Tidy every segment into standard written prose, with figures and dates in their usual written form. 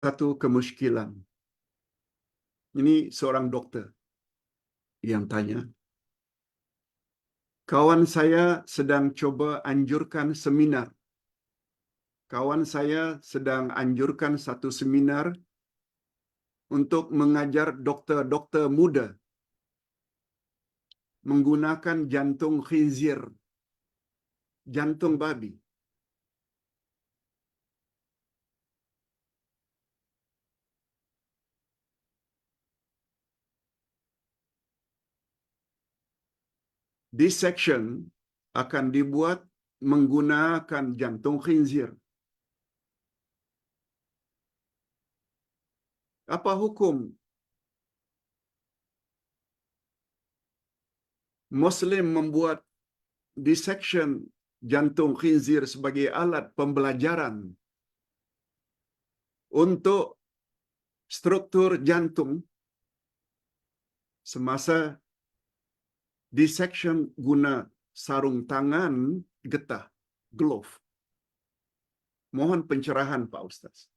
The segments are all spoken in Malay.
Satu kemusykilan. Ini seorang dokter yang tanya, kawan saya sedang coba anjurkan seminar. Kawan saya sedang anjurkan satu seminar untuk mengajar dokter-dokter muda menggunakan jantung khinzir, jantung babi. Dissection akan dibuat menggunakan jantung khinzir. Apa hukum Muslim membuat dissection jantung khinzir sebagai alat pembelajaran untuk struktur jantung semasa dissection guna sarung tangan getah, glove? Mohon pencerahan Pak Ustaz.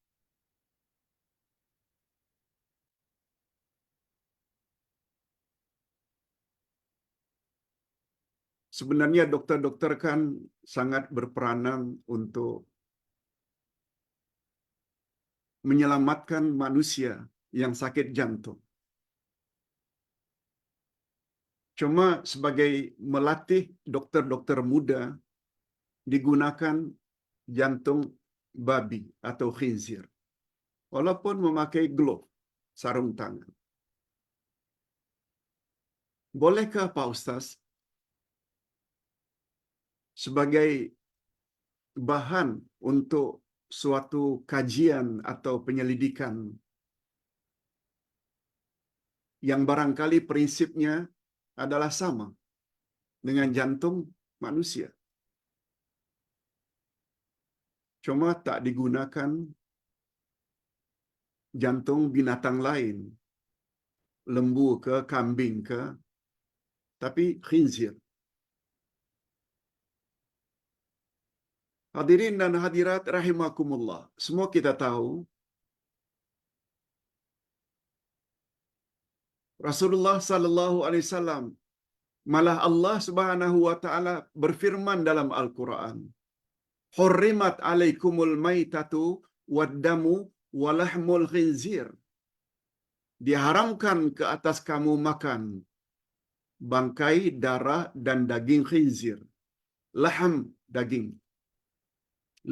Sebenarnya dokter-dokter kan sangat berperanan untuk menyelamatkan manusia yang sakit jantung. Cuma sebagai melatih dokter-dokter muda digunakan jantung babi atau khinzir. Walaupun memakai glove, sarung tangan. Bolehkah Pak Ustaz sebagai bahan untuk suatu kajian atau penyelidikan yang barangkali prinsipnya adalah sama dengan jantung manusia, cuma tak digunakan jantung binatang lain, lembu ke, kambing ke, tapi khinzir. Hadirin dan hadirat rahimakumullah, semua kita tahu Rasulullah sallallahu alaihi wasallam, malah Allah Subhanahu wa taala berfirman dalam Al-Qur'an, "Hurrimat 'alaikumul maitatu wad-damu wa lahmul khinzir." Diharamkan ke atas kamu makan bangkai, darah dan daging khinzir. Lahm, daging.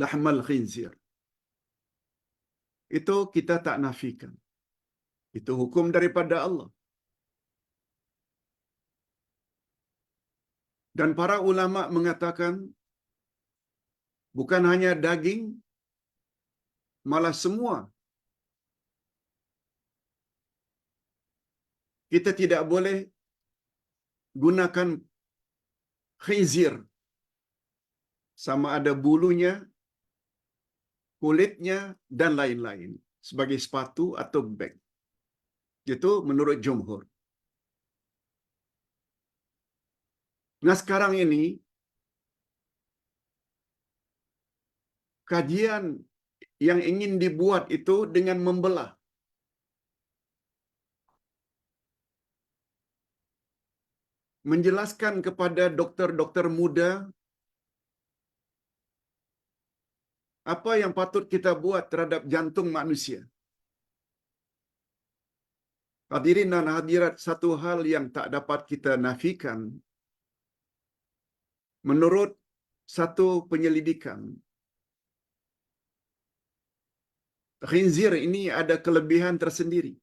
Lahmal khinzir. Itu kita tak nafikan. Itu hukum daripada Allah. Dan para ulama mengatakan bukan hanya daging, malah semua. Kita tidak boleh gunakan khinzir, sama ada bulunya, kulitnya, dan lain-lain, sebagai sepatu atau beg. Itu menurut jumhur. Nah sekarang ini, kajian yang ingin dibuat itu dengan membelah. Menjelaskan kepada dokter-dokter muda apa yang patut kita buat terhadap jantung manusia. Hadirin dan hadirat, satu hal yang tak dapat kita nafikan, menurut satu penyelidikan, khinzir ini ada kelebihan tersendiri.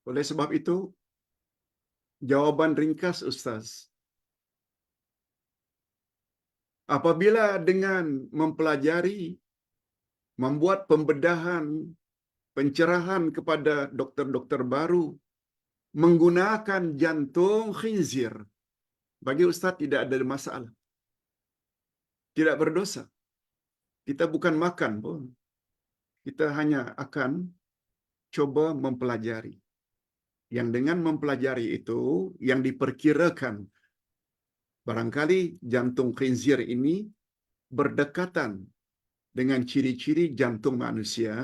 Oleh sebab itu, jawaban ringkas Ustaz, apabila dengan mempelajari, membuat pembedahan, pencerahan kepada dokter-dokter baru, menggunakan jantung khinzir, bagi Ustaz tidak ada masalah. Tidak berdosa. Kita bukan makan pun. Kita hanya akan coba mempelajari. Yang dengan mempelajari itu, yang diperkirakan, barangkali jantung khinzir ini berdekatan dengan ciri-ciri jantung manusia,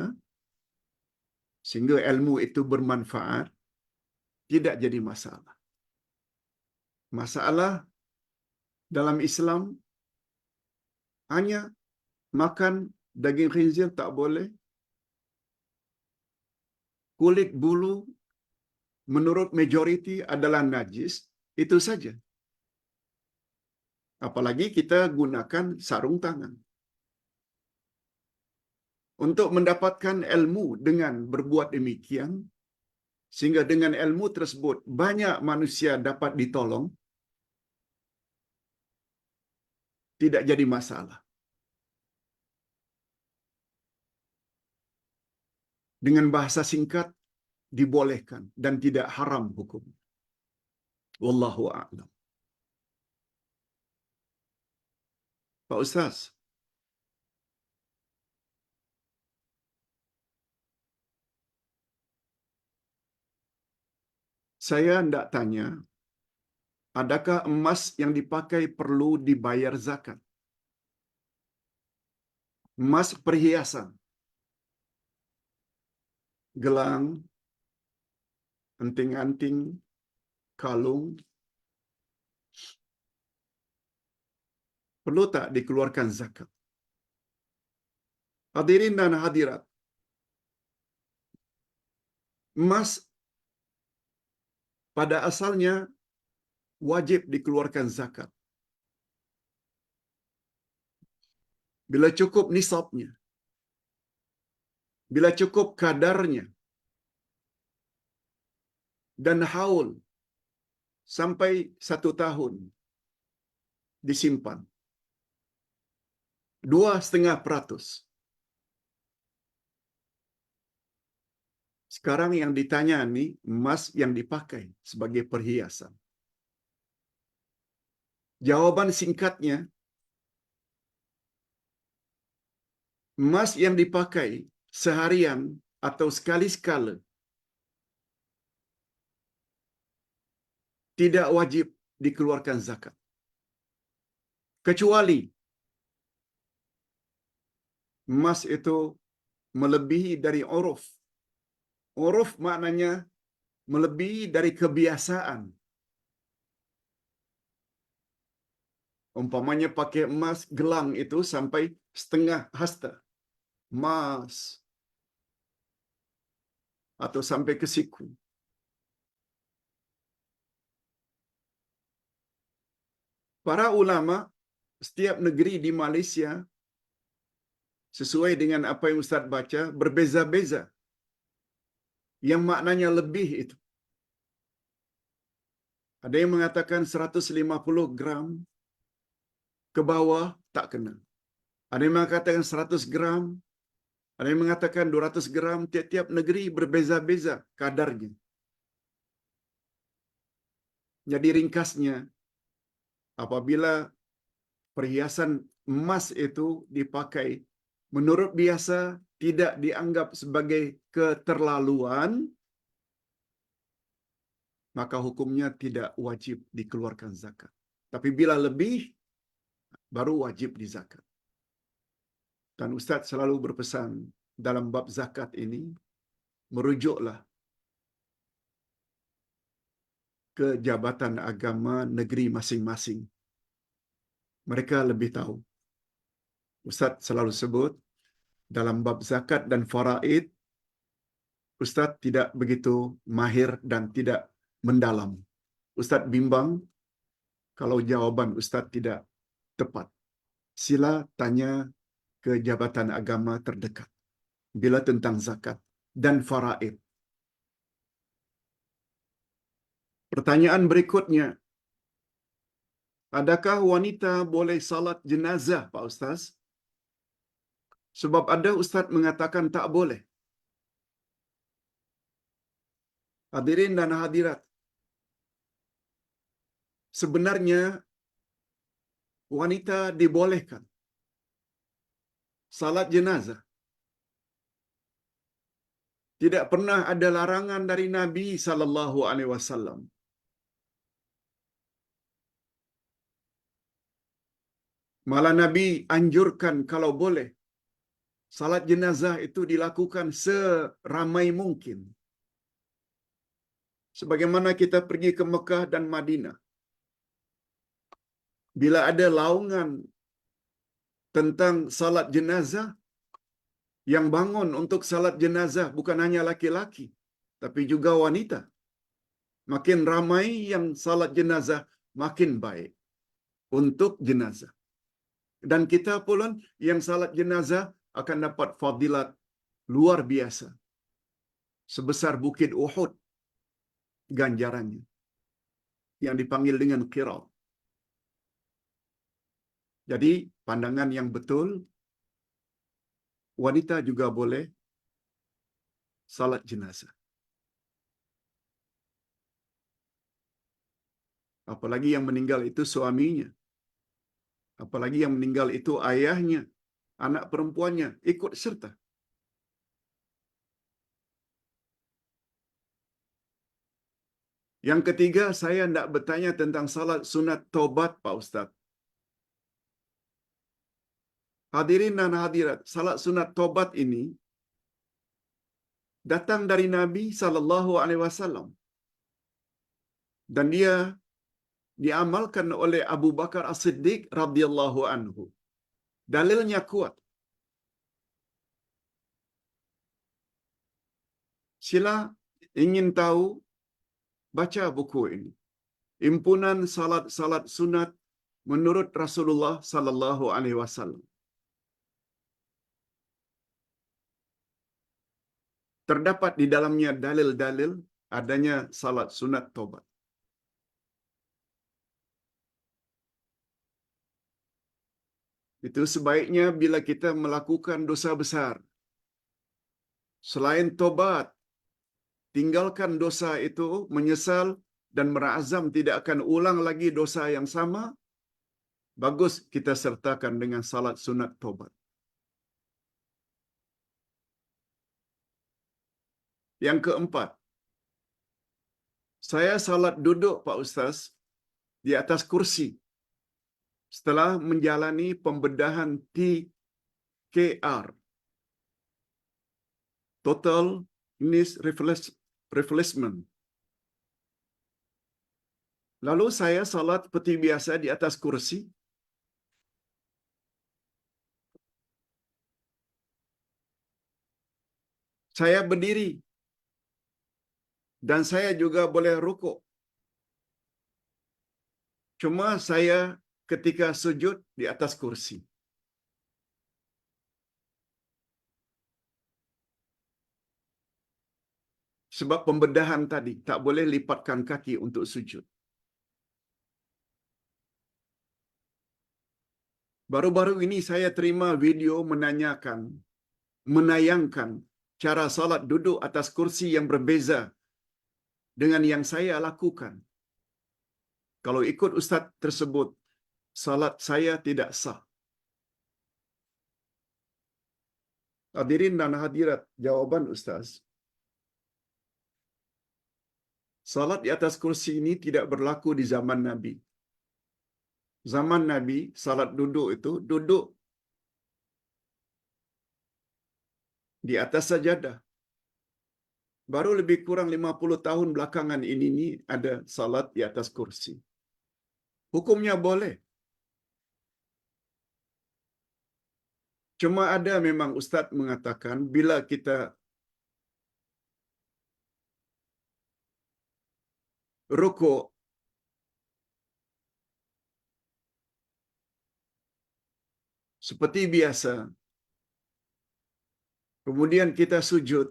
sehingga ilmu itu bermanfaat, tidak jadi masalah. Masalah dalam Islam hanya makan daging khinzir tak boleh, kulit bulu menurut majoriti adalah najis, itu saja. Apalagi kita gunakan sarung tangan. Untuk mendapatkan ilmu dengan berbuat demikian, sehingga dengan ilmu tersebut banyak manusia dapat ditolong, tidak jadi masalah. Dengan bahasa singkat, dibolehkan dan tidak haram hukum. Wallahu a'lam. Pak Ustaz, saya hendak tanya, adakah emas yang dipakai perlu dibayar zakat? Emas perhiasan, gelang, anting-anting, kalung, perlu tak dikeluarkan zakat? Hadirin dan hadirat, emas pada asalnya wajib dikeluarkan zakat. Bila cukup nisabnya, bila cukup kadarnya, dan haul sampai 1 tahun disimpan. 2,5%. Sekarang yang ditanya ini emas yang dipakai sebagai perhiasan. Jawaban singkatnya, emas yang dipakai seharian atau sekali-sekala tidak wajib dikeluarkan zakat. Kecuali emas itu melebihi dari uruf. Uruf maknanya melebihi dari kebiasaan. Umpamanya pakai emas gelang itu sampai setengah hasta. Emas. Atau sampai ke siku. Para ulama setiap negeri di Malaysia sesuai dengan apa yang Ustaz baca berbeza-beza. Yang maknanya lebih itu. Ada yang mengatakan 150 gram ke bawah tak kena. Ada yang mengatakan 100 gram, ada yang mengatakan 200 gram, tiap-tiap negeri berbeza-beza kadarnya. Jadi ringkasnya, apabila perhiasan emas itu dipakai menurut biasa tidak dianggap sebagai keterlaluan, maka hukumnya tidak wajib dikeluarkan zakat. Tapi bila lebih, baru wajib dizakat. Dan Ustaz selalu berpesan dalam bab zakat ini, merujuklah ke jabatan agama negeri masing-masing. Mereka lebih tahu. Ustaz selalu sebut, dalam bab zakat dan faraid, Ustaz tidak begitu mahir dan tidak mendalam. Ustaz bimbang kalau jawaban Ustaz tidak tepat. Sila tanya ke jabatan agama terdekat bila tentang zakat dan faraid. Pertanyaan berikutnya, adakah wanita boleh salat jenazah, Pak Ustaz? Sebab ada Ustaz mengatakan tak boleh. Hadirin dan hadirat, sebenarnya wanita dibolehkan salat jenazah. Tidak pernah ada larangan dari Nabi sallallahu alaihi wasallam. Malah Nabi anjurkan kalau boleh salat jenazah itu dilakukan seramai mungkin. Sebagaimana kita pergi ke Mekah dan Madinah. Bila ada laungan tentang salat jenazah, yang bangun untuk salat jenazah bukan hanya laki-laki, tapi juga wanita. Makin ramai yang salat jenazah, makin baik untuk jenazah. Dan kita pula yang salat jenazah akan dapat fadilat luar biasa. Sebesar bukit Uhud ganjarannya. Yang dipanggil dengan qirat. Jadi pandangan yang betul, wanita juga boleh salat jenazah. Apalagi yang meninggal itu suaminya. Apalagi yang meninggal itu ayahnya, anak perempuannya ikut serta. Yang ketiga, saya hendak bertanya tentang salat sunat taubat, Pak Ustaz. Hadirin dan hadirat, salat sunat taubat ini datang dari Nabi SAW dan dia diamalkan oleh Abu Bakar As-Siddiq radhiyallahu anhu. Dalilnya kuat. Sila ingin tahu, baca buku ini. Impunan salat-salat sunat menurut Rasulullah sallallahu alaihi wasallam. Terdapat di dalamnya dalil-dalil adanya salat sunat taubat. Itu sebaiknya bila kita melakukan dosa besar, selain tobat, tinggalkan dosa itu, menyesal dan berazam tidak akan ulang lagi dosa yang sama, bagus kita sertakan dengan salat sunat tobat. Yang keempat, saya salat duduk, Pak Ustaz, di atas kursi setelah menjalani pembedahan TKR, Total Knee Replacement. Lalu saya salat seperti biasa di atas kursi. Saya berdiri dan saya juga boleh rukuk. Cuma saya ketika sujud di atas kursi. Sebab pembedahan tadi, tak boleh lipatkan kaki untuk sujud. Baru-baru ini saya terima video menayangkan cara salat duduk atas kursi yang berbeza dengan yang saya lakukan. Kalau ikut ustaz tersebut, salat saya tidak sah. Hadirin dan hadirat, jawaban ustaz. Salat di atas kursi ini tidak berlaku di zaman Nabi. Zaman Nabi, salat duduk itu duduk di atas sajadah. Baru lebih kurang 50 tahun belakangan ini ada salat di atas kursi. Hukumnya boleh. Cuma ada memang ustaz mengatakan bila kita rukuk seperti biasa, kemudian kita sujud,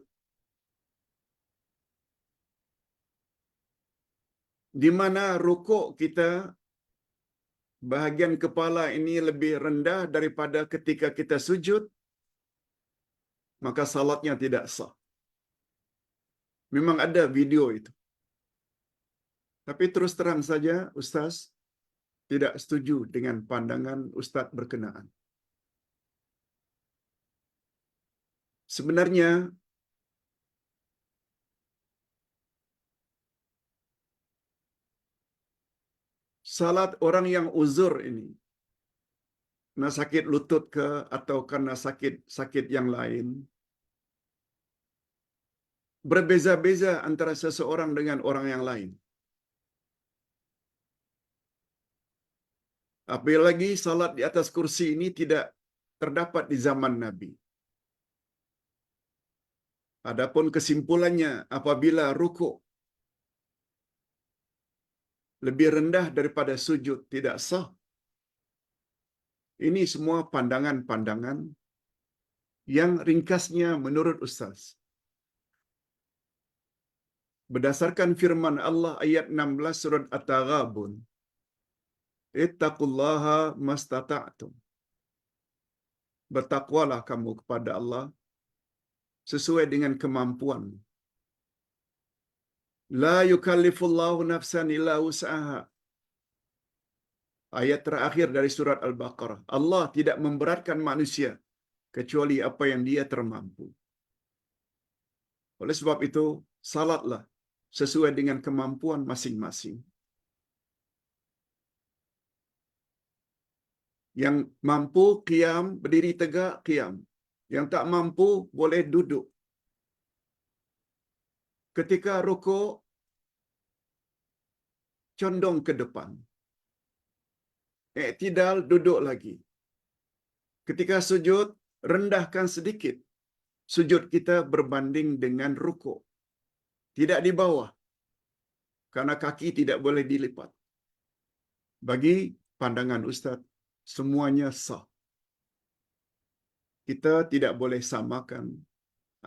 di mana rukuk kita bahagian kepala ini lebih rendah daripada ketika kita sujud, maka salatnya tidak sah. Memang ada video itu. Tapi terus terang saja, Ustaz tidak setuju dengan pandangan Ustaz berkenaan. Sebenarnya, salat orang yang uzur ini, Karena sakit lutut ke atau karena sakit yang lain, berbeza-beza antara seseorang dengan orang yang lain. Apalagi salat di atas kursi ini tidak terdapat di zaman Nabi. Adapun kesimpulannya, apabila rukuk lebih rendah daripada sujud, tidak sah. Ini semua pandangan-pandangan yang ringkasnya menurut Ustaz. Berdasarkan firman Allah ayat 16 surat At-Taghabun, Ittaqullaha mastata'tum. Bertakwalah kamu kepada Allah sesuai dengan kemampuan. La yukallifullahu nafsan illa wus'aha. Ayat terakhir dari surat Al-Baqarah. Allah tidak memberatkan manusia kecuali apa yang dia termampu. Oleh sebab itu, salatlah sesuai dengan kemampuan masing-masing. Yang mampu qiyam, berdiri tegak, qiyam. Yang tak mampu, boleh duduk. Ketika rukuk, condong ke depan. Iktidal, duduk lagi. Ketika sujud, rendahkan sedikit. Sujud kita berbanding dengan rukuk. Tidak di bawah. Karena kaki tidak boleh dilipat. Bagi pandangan Ustaz, semuanya sah. Kita tidak boleh samakan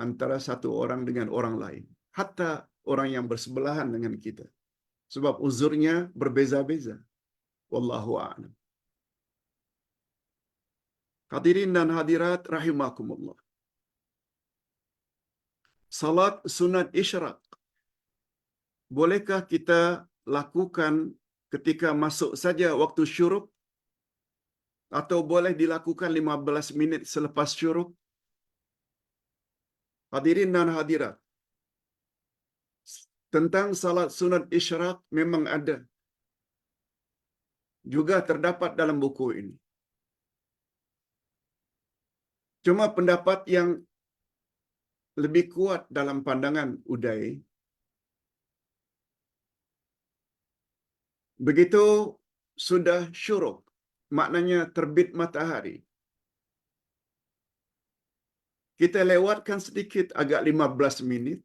antara satu orang dengan orang lain. Hatta orang yang bersebelahan dengan kita. Sebab uzurnya berbeza-beza. Wallahu a'lam. Hadirin dan hadirat rahimakumullah. Salat sunat isyraq. Bolehkah kita lakukan ketika masuk saja waktu syuruk? Atau boleh dilakukan 15 minit selepas syuruk? Hadirin dan hadirat, tentang salat sunat isyraq memang ada. Juga terdapat dalam buku ini. Cuma pendapat yang lebih kuat dalam pandangan Uday, begitu sudah syuruk, maknanya terbit matahari, kita lewatkan sedikit agak 15 minit,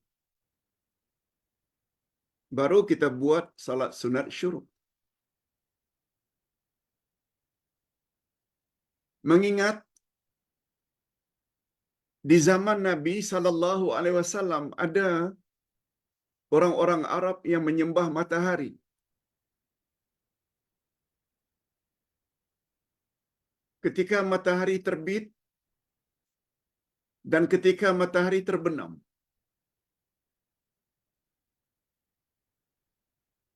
baru kita buat salat sunat syuruk. Mengingat di zaman Nabi SAW ada orang-orang Arab yang menyembah matahari. Ketika matahari terbit dan ketika matahari terbenam.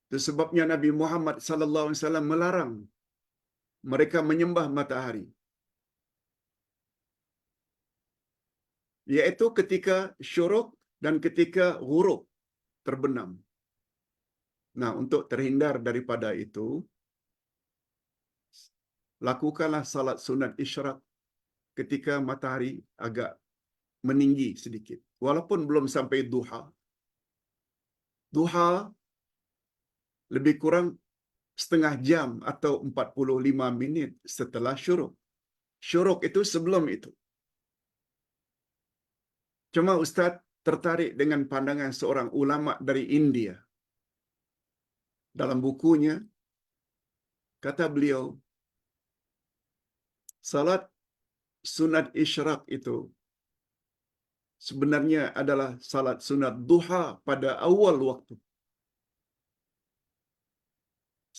Itu sebabnya Nabi Muhammad SAW melarang mereka menyembah matahari. Yaitu ketika syuruk dan ketika ghurub, terbenam. Nah, untuk terhindar daripada itu, lakukanlah salat sunat isyraq ketika matahari agak meninggi sedikit. Walaupun belum sampai duha. Duha lebih kurang setengah jam atau 45 minit setelah syuruk. Syuruk itu sebelum itu. Cuma Ustaz tertarik dengan pandangan seorang ulama dari India. Dalam bukunya, kata beliau, salat sunat isyraq itu sebenarnya adalah salat sunat duha pada awal waktu.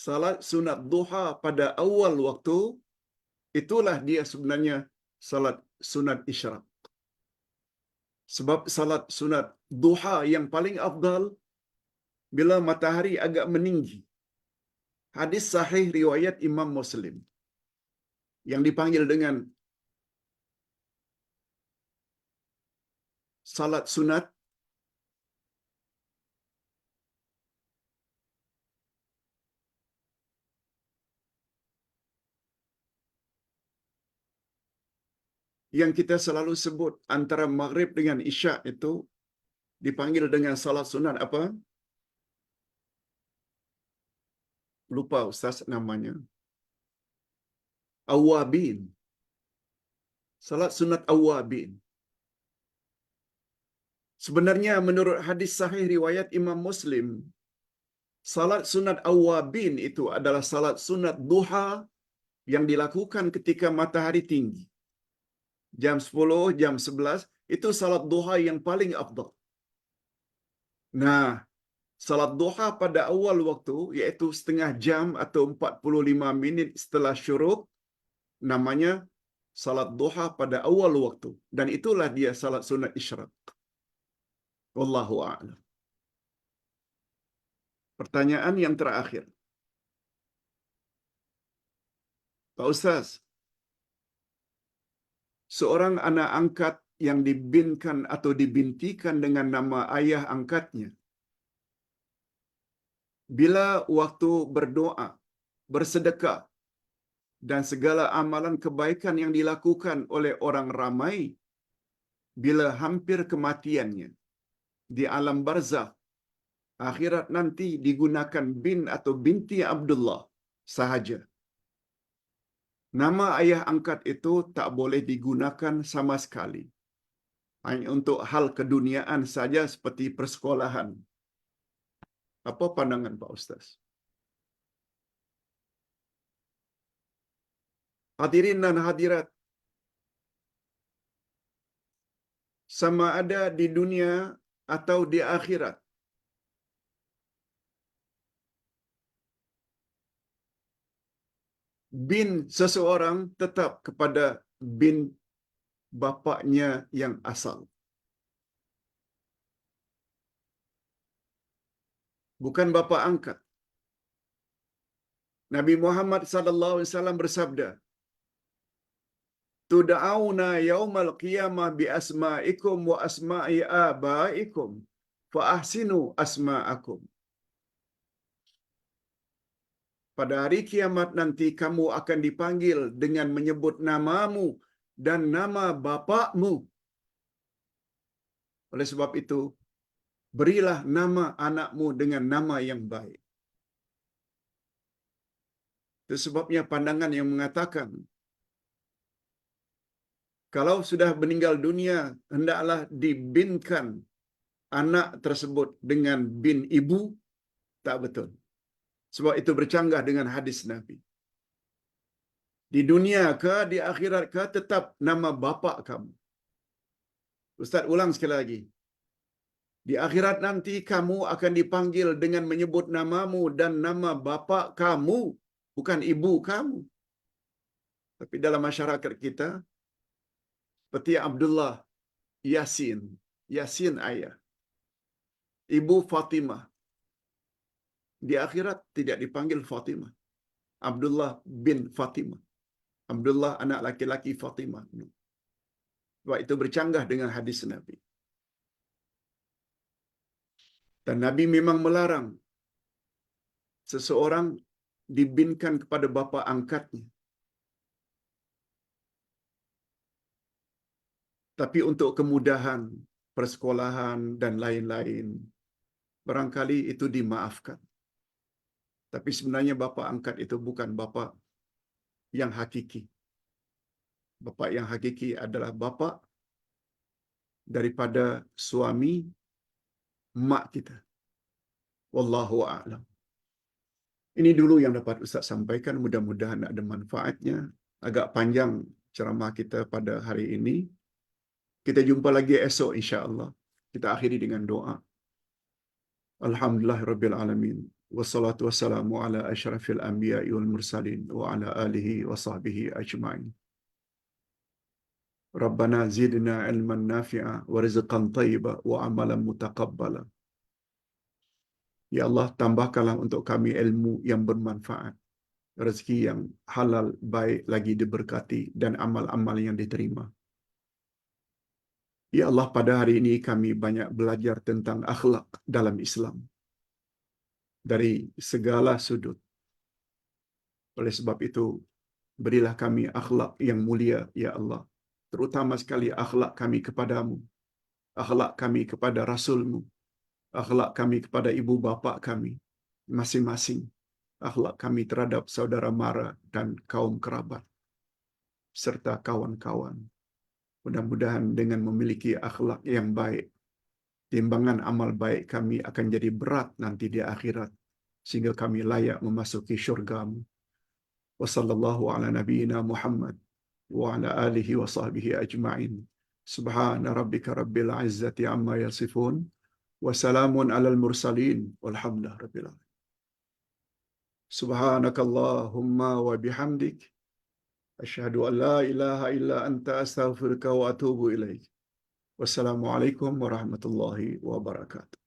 Salat sunat duha pada awal waktu, itulah dia sebenarnya salat sunat isyraq. Sebab salat sunat duha yang paling afdal bila matahari agak meninggi. Hadis sahih riwayat Imam Muslim yang dipanggil dengan salat sunat yang kita selalu sebut antara maghrib dengan isyak itu dipanggil dengan salat sunat apa? Lupa Ustaz namanya. Awabin. Salat sunat awabin. Sebenarnya menurut hadis sahih riwayat Imam Muslim, salat sunat awabin itu adalah salat sunat duha yang dilakukan ketika matahari tinggi. Jam 10, jam 11, itu salat duha yang paling afdal. Nah, salat duha pada awal waktu, iaitu setengah jam atau 45 minit setelah syuruk, namanya salat duha pada awal waktu. Dan itulah dia salat sunat isyraq. Wallahu a'lam. Pertanyaan yang terakhir. Pak Ustaz, seorang anak angkat yang dibinkan atau dibintikan dengan nama ayah angkatnya, bila waktu berdoa, bersedekah, dan segala amalan kebaikan yang dilakukan oleh orang ramai, bila hampir kematiannya di alam barzakh, akhirat nanti digunakan bin atau binti Abdullah sahaja. Nama ayah angkat itu tak boleh digunakan sama sekali. Hanya untuk hal keduniaan saja seperti persekolahan. Apa pandangan Pak Ustaz? Hadirin dan hadirat, sama ada di dunia atau di akhirat, bin seseorang tetap kepada bin bapaknya yang asal. Bukan bapa angkat. Nabi Muhammad sallallahu alaihi wasallam bersabda, "Tud'auna yaumal qiyamah bi asma'ikum wa asma'i abaikum fa ahsinu asma'akum." Pada hari kiamat nanti kamu akan dipanggil dengan menyebut namamu dan nama bapakmu. Oleh sebab itu, berilah nama anakmu dengan nama yang baik. Itu sebabnya pandangan yang mengatakan, kalau sudah meninggal dunia, hendaklah dibinkan anak tersebut dengan bin ibu, tak betul. Sebab itu bercanggah dengan hadis Nabi. Di dunia ke, di akhirat ke, tetap nama bapa kamu. Ustaz ulang sekali lagi. Di akhirat nanti kamu akan dipanggil dengan menyebut namamu dan nama bapa kamu, bukan ibu kamu. Tapi dalam masyarakat kita, seperti Abdullah Yasin, Yasin ayah, ibu Fatimah. Di akhirat tidak dipanggil Fatimah. Abdullah bin Fatimah. Abdullah anak laki-laki Fatimah. Sebab itu bercanggah dengan hadis Nabi. Dan Nabi memang melarang seseorang dibinkan kepada bapa angkatnya. Tapi untuk kemudahan persekolahan dan lain-lain, barangkali itu dimaafkan. Tapi sebenarnya bapa angkat itu bukan bapa yang hakiki. Bapa yang hakiki adalah bapa daripada suami mak kita. Wallahu a'lam. Ini dulu yang dapat Ustaz sampaikan. Mudah-mudahan ada manfaatnya. Agak panjang ceramah kita pada hari ini. Kita jumpa lagi esok insya-Allah. Kita akhiri dengan doa. Alhamdulillahirabbil alamin. Wassalatu wassalamu ala asyrafil anbiya'i wal mursalin wa ala alihi wa sahbihi ajma'in. Rabbana zidna ilman nafi'a wa rizqan thayyiba wa amalan mutaqabbala. Ya Allah, tambahkanlah untuk kami ilmu yang bermanfaat, rezeki yang halal, baik lagi diberkati, dan amal-amal yang diterima. Ya Allah, pada hari ini kami banyak belajar tentang akhlak dalam Islam. Dari segala sudut. Oleh sebab itu, berilah kami akhlak yang mulia, Ya Allah. terutama sekali akhlak kami kepadamu, akhlak kami kepada Rasulmu, akhlak kami kepada ibu bapa kami masing-masing, akhlak kami terhadap saudara mara dan kaum kerabat, serta kawan-kawan. Mudah-mudahan dengan memiliki akhlak yang baik, timbangan amal baik kami akan jadi berat nanti di akhirat, sehingga kami layak memasuki syurga-Mu. Wa sallallahu ala nabiyyina Muhammad wa ala alihi wa sahbihi ajma'in. Subhana rabbika rabbil izzati amma yasifun. Wa salamun alal mursalin. Walhamdulillah rabbil alamin. Subhanakallahumma wa bihamdik. Asyhadu an la ilaha illa anta astaghfiruka wa atubu ilaik. Wassalamualaikum warahmatullahi wabarakatuh.